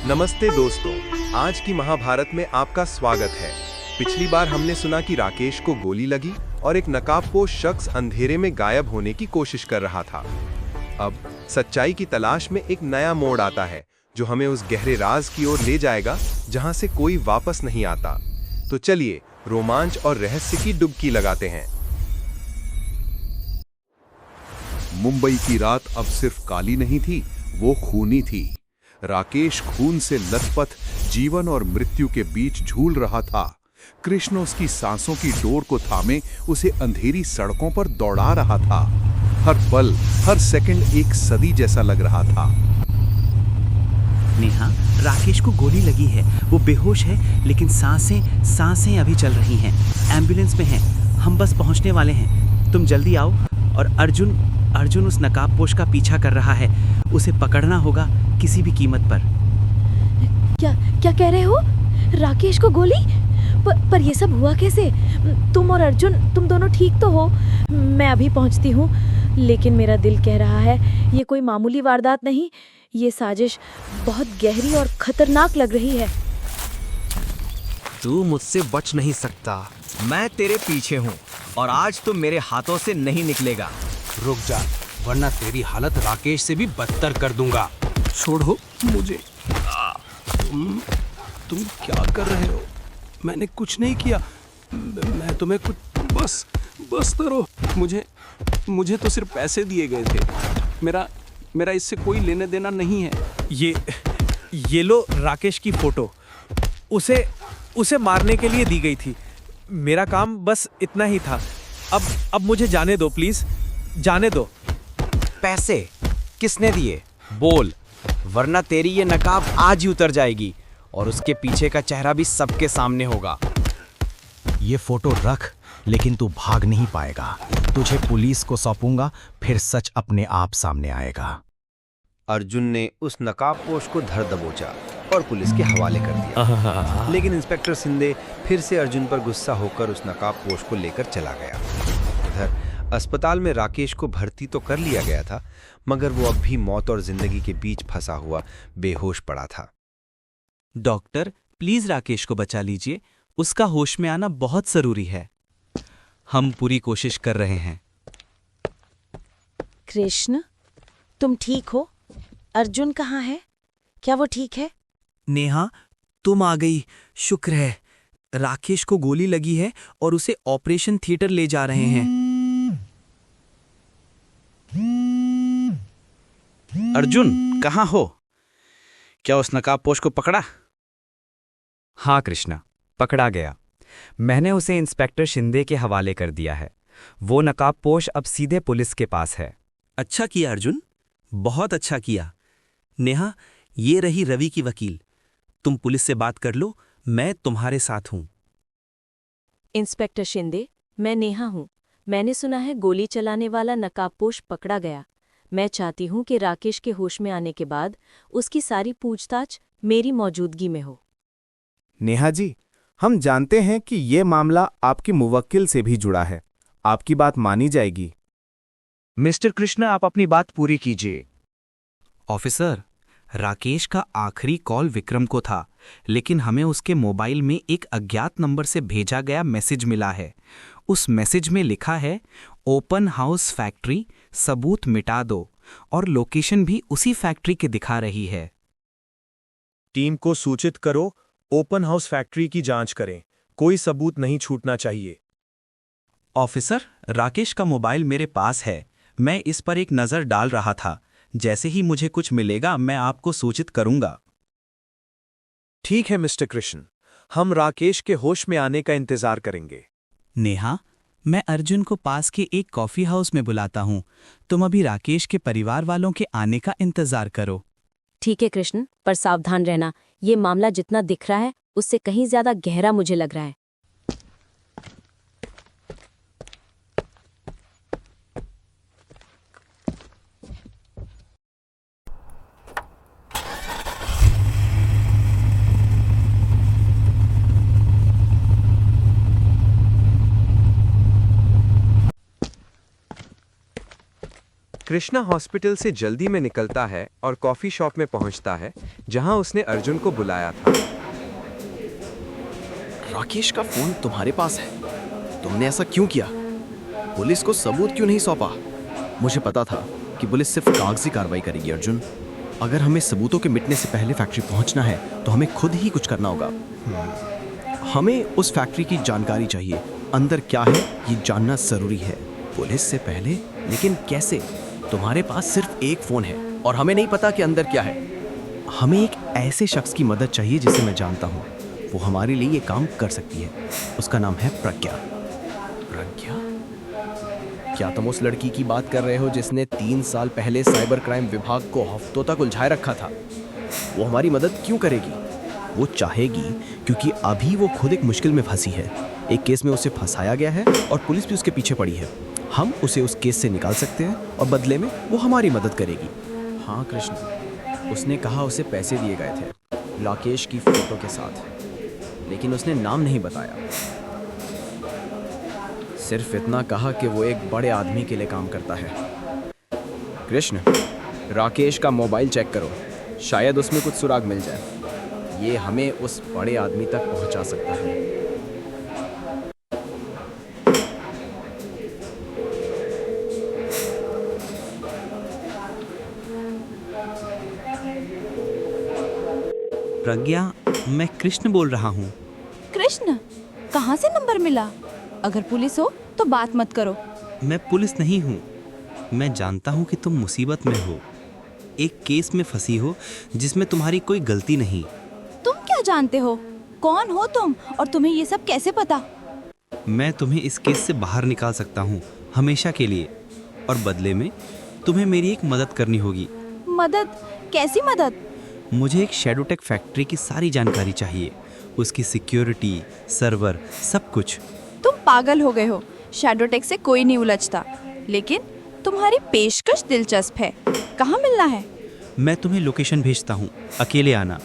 नमस्ते दोस्तों, आज की महाभारत में आपका स्वागत है। पिछली बार हमने सुना कि राकेश को गोली लगी और एक नकाबपोश शख्स अंधेरे में गायब होने की कोशिश कर रहा था। अब सच्चाई की तलाश में एक नया मोड़ आता है जो हमें उस गहरे राज की ओर ले जाएगा जहां से कोई वापस नहीं आता। तो चलिए रोमांच और रहस्य की डुबकी लगाते हैं। मुंबई की रात अब सिर्फ काली नहीं थी, वो खूनी थी। राकेश खून से लथपथ जीवन और मृत्यु के बीच झूल रहा था। कृष्ण उसकी सांसों की डोर को थामे उसे अंधेरी सड़कों पर दौड़ा रहा था। हर पल, हर सेकंड एक सदी जैसा लग रहा था। नेहा, राकेश को गोली लगी है। वो बेहोश है, लेकिन सांसें अभी चल रही हैं। एम्बुलेंस में है, हम बस पहुंचने वाले हैं। तुम जल्दी आओ। और अर्जुन उस नकाबपोश का पीछा कर रहा है। उसे पकड़ना होगा किसी भी कीमत पर। क्या कह रहे हो? राकेश को गोली? पर ये सब हुआ कैसे? तुम और अर्जुन, तुम दोनों ठीक तो हो? मैं अभी पहुंचती हूँ, लेकिन मेरा दिल कह रहा है ये कोई मामूली वारदात नहीं। ये साजिश बहुत गहरी और खतरनाक लग रही है। तू मुझसे बच नहीं सकता। मैं तेरे पीछे हूँ और आज तुम मेरे हाथों से नहीं निकलेगा। रुक जा, वरना तेरी हालत राकेश से भी बदतर कर दूंगा। छोड़ो मुझे। तुम क्या कर रहे हो? मैंने कुछ नहीं किया। मैं तुम्हें कुछ बस करो। मुझे तो सिर्फ पैसे दिए गए थे। मेरा इससे कोई लेने देना नहीं है। ये लो राकेश की फोटो। उसे मारने के लिए दी गई थी। मेरा काम बस इतना ही था। अब मुझे जाने दो, प्लीज जाने दो। पैसे किसने दिए? बोल, वरना तेरी ये नकाब आज ही उतर जाएगी और उसके पीछे का चेहरा भी सबके सामने होगा। ये फोटो रख, लेकिन तू भाग नहीं पाएगा। तुझे पुलिस को सौंपूंगा, फिर सच अपने आप सामने आएगा। अर्जुन ने उस नकाबपोश को धर दबोचा और पुलिस के हवाले कर दिया। लेकिन इंस्पेक्टर शिंदे फिर से अर्जुन पर गुस्सा होकर उस नकाबपोश को लेकर चला गया। इधर अस्पताल में राकेश को भर्ती तो कर लिया गया था, मगर वो अब भी मौत और जिंदगी के बीच फंसा हुआ बेहोश पड़ा था। डॉक्टर, प्लीज राकेश को बचा लीजिए। उसका होश में आना बहुत जरूरी है। हम पूरी कोशिश कर रहे हैं। कृष्ण, तुम ठीक हो? अर्जुन कहाँ है? क्या वो ठीक है? नेहा, तुम आ गई, शुक्र है। राकेश को गोली लगी है और उसे ऑपरेशन थिएटर ले जा रहे हैं। अर्जुन, कहाँ हो? क्या उस नकाबपोश को पकड़ा? हाँ कृष्णा, पकड़ा गया। मैंने उसे इंस्पेक्टर शिंदे के हवाले कर दिया है। वो नकाबपोश अब सीधे पुलिस के पास है। अच्छा किया अर्जुन, बहुत अच्छा किया। नेहा, ये रही रवि की वकील। तुम पुलिस से बात कर लो, मैं तुम्हारे साथ हूं। इंस्पेक्टर शिंदे, मैं नेहा हूँ। मैंने सुना है गोली चलाने वाला नकाबपोश पकड़ा गया। मैं चाहती हूँ कि राकेश के होश में आने के बाद उसकी सारी पूछताछ मेरी मौजूदगी में हो। नेहा जी, हम जानते हैं कि ये मामला आपकी मुवक्किल से भी जुड़ा है। आपकी बात मानी जाएगी। मिस्टर कृष्ण, आप अपनी बात पूरी कीजिए। ऑफिसर, राकेश का आखिरी कॉल विक्रम को था, लेकिन हमें उसके मोबाइल में एक अज्ञात नंबर से भेजा गया मैसेज मिला है। उस मैसेज में लिखा है, ओपन हाउस फैक्ट्री, सबूत मिटा दो, और लोकेशन भी उसी फैक्ट्री के दिखा रही है। टीम को सूचित करो, ओपन हाउस फैक्ट्री की जांच करें। कोई सबूत नहीं छूटना चाहिए। ऑफिसर, राकेश का मोबाइल मेरे पास है। मैं इस पर एक नज़र डाल रहा था। जैसे ही मुझे कुछ मिलेगा मैं आपको सूचित करूंगा। ठीक है मिस्टर कृष्ण, हम राकेश के होश में आने का इंतजार करेंगे। नेहा, मैं अर्जुन को पास के एक कॉफी हाउस में बुलाता हूं। तुम अभी राकेश के परिवार वालों के आने का इंतजार करो। ठीक है कृष्ण, पर सावधान रहना। ये मामला जितना दिख रहा है उससे कहीं ज्यादा गहरा मुझे लग रहा है। कृष्णा हॉस्पिटल से जल्दी में निकलता है और कॉफी शॉप में पहुंचता है जहां उसने अर्जुन को बुलाया था। राकेश का फोन तुम्हारे पास है, तुमने ऐसा क्यों किया? पुलिस को सबूत क्यों नहीं सौंपा? मुझे पता था कि पुलिस सिर्फ कागजी कार्रवाई करेगी अर्जुन। अगर हमें सबूतों के मिटने से पहले फैक्ट्री पहुंचना है तो हमें खुद ही कुछ करना होगा। हमें उस फैक्ट्री की जानकारी चाहिए, अंदर क्या है ये जानना जरूरी है, पुलिस से पहले। लेकिन कैसे? तुम्हारे पास सिर्फ एक फोन है और हमें नहीं पता कि अंदर क्या है। हमें एक ऐसे शख्स की मदद चाहिए जिसे मैं जानता हूँ, वो हमारे लिए ये काम कर सकती है। उसका नाम है प्रज्ञा। प्रज्ञा? क्या तुम उस लड़की की बात कर रहे हो जिसने 3 साल पहले साइबर क्राइम विभाग को हफ्तों तक उलझाए रखा था? वो हमारी मदद क्यों करेगी? वो चाहेगी क्योंकि अभी वो खुद एक मुश्किल में फंसी है। एक केस में उसे फंसाया गया है और पुलिस भी उसके पीछे पड़ी है। हम उसे उस केस से निकाल सकते हैं और बदले में वो हमारी मदद करेगी। हाँ कृष्ण, उसने कहा उसे पैसे दिए गए थे राकेश की फोटो के साथ, लेकिन उसने नाम नहीं बताया। सिर्फ इतना कहा कि वो एक बड़े आदमी के लिए काम करता है। कृष्ण, राकेश का मोबाइल चेक करो, शायद उसमें कुछ सुराग मिल जाए। ये हमें उस बड़े आदमी तक पहुंचा सकता है। प्रज्ञा, मैं कृष्ण बोल रहा हूँ। कृष्ण, कहाँ से नंबर मिला? अगर पुलिस हो तो बात मत करो। मैं पुलिस नहीं हूँ। मैं जानता हूँ कि तुम मुसीबत में हो, एक केस में फंसी हो जिसमें तुम्हारी कोई गलती नहीं। तुम क्या जानते हो? कौन हो तुम और तुम्हें ये सब कैसे पता? मैं तुम्हें इस केस से बाहर निकाल सकता हूँ हमेशा के लिए, और बदले में तुम्हें मेरी एक मदद करनी होगी। मदद? कैसी मदद? मुझे एक शैडोटेक फैक्ट्री की सारी जानकारी चाहिए, उसकी सिक्योरिटी, सर्वर, सब कुछ। तुम पागल हो गए हो। शैडोटेक से कोई नहीं उलझता, लेकिन तुम्हारी पेशकश दिलचस्प है। कहाँ मिलना है? मैं तुम्हें लोकेशन भेजता हूँ, अकेले आना।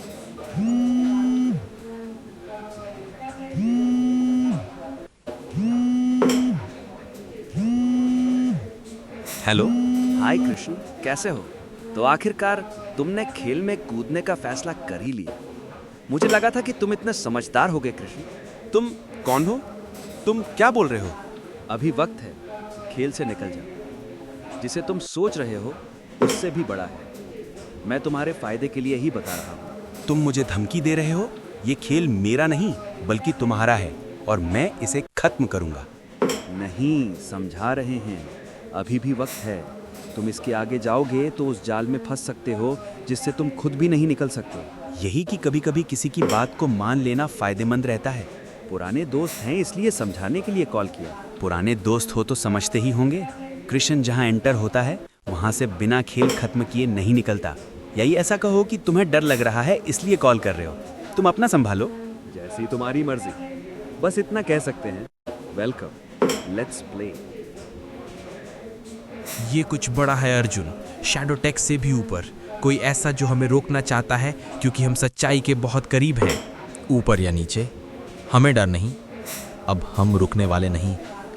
हेलो। हाय कृष्ण, कैसे हो? तो आखिरकार तुमने खेल में कूदने का फैसला कर ही लिया। मुझे लगा था कि तुम इतने समझदार हो गए कृष्ण। तुम कौन हो? तुम क्या बोल रहे हो? अभी वक्त है, खेल से निकल जाओ। जिसे तुम सोच रहे हो उससे भी बड़ा है। मैं तुम्हारे फायदे के लिए ही बता रहा हूँ। तुम मुझे धमकी दे रहे हो? ये खेल मेरा नहीं बल्कि तुम्हारा है और मैं इसे खत्म करूंगा। नहीं, समझा रहे हैं, अभी भी वक्त है। तुम इसके आगे जाओगे तो उस जाल में फंस सकते हो जिससे तुम खुद भी नहीं निकल सकते। यही कि कभी कभी किसी की बात को मान लेना फायदेमंद रहता है। पुराने दोस्त हैं इसलिए समझाने के लिए कॉल किया। पुराने दोस्त हो तो समझते ही होंगे। कृष्ण जहाँ एंटर होता है वहाँ से बिना खेल खत्म किए नहीं निकलता। यही ऐसा कहो कि तुम्हें डर लग रहा है इसलिए कॉल कर रहे हो। तुम अपना संभालो। जैसी तुम्हारी मर्जी, बस इतना कह सकते हैं। Welcome, let's play. ये कुछ बड़ा है अर्जुन, शैडोटेक से भी ऊपर। कोई ऐसा जो हमें रोकना चाहता है क्योंकि हम सच्चाई के बहुत करीब हैं। ऊपर या नीचे, हमें डर नहीं। अब हम रुकने वाले नहीं।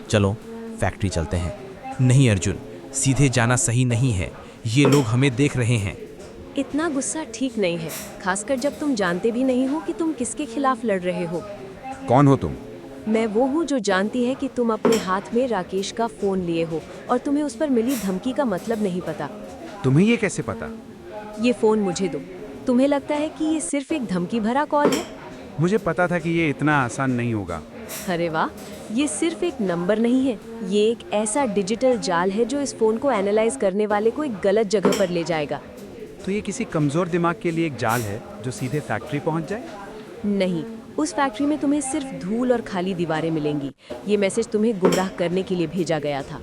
चलो फैक्ट्री चलते हैं। नहीं अर्जुन, सीधे जाना सही नहीं है। ये लोग हमें देख रहे हैं। इतना गुस्सा ठीक नहीं है, खासकर जब तुम जानते भी नहीं हो कि तुम किसके खिलाफ लड़ रहे हो। कौन हो तुम? मैं वो हूँ जो जानती है कि तुम अपने हाथ में राकेश का फोन लिए हो और तुम्हें उस पर मिली धमकी का मतलब नहीं पता। तुम्हें ये कैसे पता? ये फोन मुझे दो। तुम्हें लगता है कि ये सिर्फ एक धमकी भरा कॉल है? मुझे पता था कि ये इतना आसान नहीं होगा। अरे वाह, ये सिर्फ एक नंबर नहीं है, ये एक ऐसा डिजिटल जाल है जो इस फोन को एनालाइज करने वाले को एक गलत जगह पर ले जाएगा। तो ये किसी कमजोर दिमाग के लिए एक जाल है जो सीधे फैक्ट्री पहुंच जाए? नहीं, उस फैक्ट्री में तुम्हें सिर्फ धूल और खाली दीवारें मिलेंगी। ये मैसेज तुम्हें गुमराह करने के लिए भेजा गया था।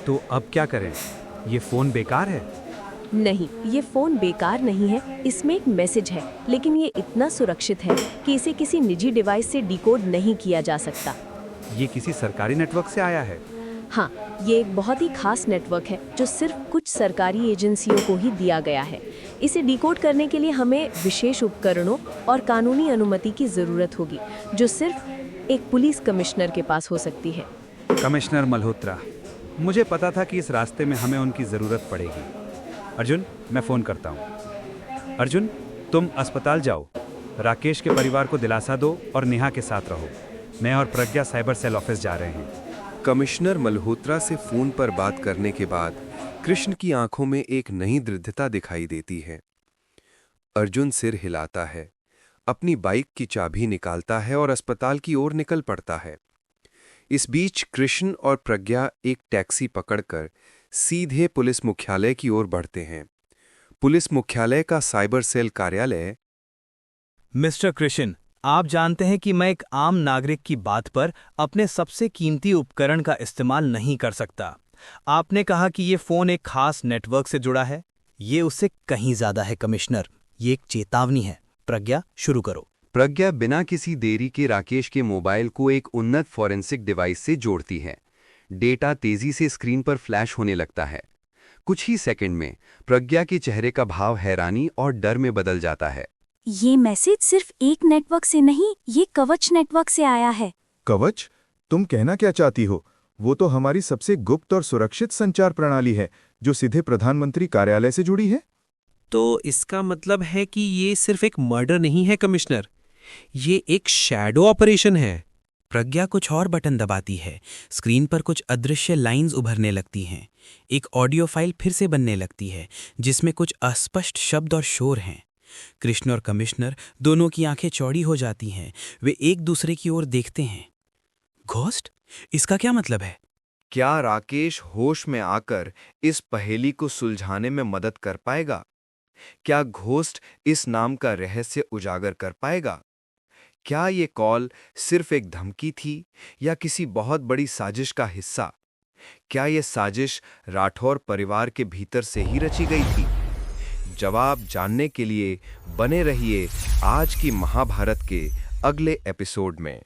तो अब क्या करें? ये फोन बेकार है? नहीं, ये फोन बेकार नहीं है। इसमें एक मैसेज है, लेकिन ये इतना सुरक्षित है कि इसे किसी निजी डिवाइस से डिकोड नहीं किया जा सकता। ये किसी सरकारी नेटवर्क से आया है? हाँ, ये एक बहुत ही खास नेटवर्क है जो सिर्फ कुछ सरकारी एजेंसियों को ही दिया गया है। इसे डिकोड करने के लिए हमें विशेष उपकरणों और कानूनी अनुमति की ज़रूरत होगी, जो सिर्फ एक पुलिस कमिश्नर के पास हो सकती है। कमिश्नर मल्होत्रा, मुझे पता था कि इस रास्ते में हमें उनकी ज़रूरत पड़ेगी। अर्जुन, मैं फ़ोन करता हूँ। अर्जुन, तुम अस्पताल जाओ, राकेश के परिवार को दिलासा दो और नेहा के साथ रहो। मैं और प्रज्ञा साइबर सेल ऑफिस जा रहे हैं। कमिश्नर मल्होत्रा से फोन पर बात करने के बाद कृष्ण की आंखों में एक नई दृढ़ता दिखाई देती है। अर्जुन सिर हिलाता है, अपनी बाइक की चाबी निकालता है और अस्पताल की ओर निकल पड़ता है। इस बीच कृष्ण और प्रज्ञा एक टैक्सी पकड़कर सीधे पुलिस मुख्यालय की ओर बढ़ते हैं। पुलिस मुख्यालय का साइबर सेल कार्यालय। मिस्टर कृष्ण, आप जानते हैं कि मैं एक आम नागरिक की बात पर अपने सबसे कीमती उपकरण का इस्तेमाल नहीं कर सकता। आपने कहा कि ये फ़ोन एक खास नेटवर्क से जुड़ा है। ये उससे कहीं ज़्यादा है कमिश्नर, ये एक चेतावनी है। प्रज्ञा, शुरू करो। प्रज्ञा बिना किसी देरी के राकेश के मोबाइल को एक उन्नत फॉरेंसिक डिवाइस से जोड़ती है। डेटा तेजी से स्क्रीन पर फ्लैश होने लगता है। कुछ ही सेकंड में प्रज्ञा के चेहरे का भाव हैरानी और डर में बदल जाता है। ये मैसेज सिर्फ एक नेटवर्क से नहीं, ये कवच नेटवर्क से आया है। कवच? तुम कहना क्या चाहती हो? वो तो हमारी सबसे गुप्त और सुरक्षित संचार प्रणाली है जो सीधे प्रधानमंत्री कार्यालय से जुड़ी है। तो इसका मतलब है कि ये सिर्फ एक मर्डर नहीं है कमिश्नर, ये एक शैडो ऑपरेशन है। प्रज्ञा कुछ और बटन दबाती है। स्क्रीन पर कुछ अदृश्य लाइंस उभरने लगती हैं। एक ऑडियो फाइल फिर से बनने लगती है जिसमें कुछ अस्पष्ट शब्द और शोर हैं। कृष्ण और कमिश्नर दोनों की आंखें चौड़ी हो जाती हैं। वे एक दूसरे की ओर देखते हैं। घोस्ट? इसका क्या मतलब है? क्या राकेश होश में आकर इस पहेली को सुलझाने में मदद कर पाएगा? क्या घोस्ट इस नाम का रहस्य उजागर कर पाएगा? क्या ये कॉल सिर्फ एक धमकी थी या किसी बहुत बड़ी साजिश का हिस्सा? क्या ये साजिश राठौर परिवार के भीतर से ही रची गई थी? जवाब जानने के लिए बने रहिए आज की महाभारत के अगले एपिसोड में।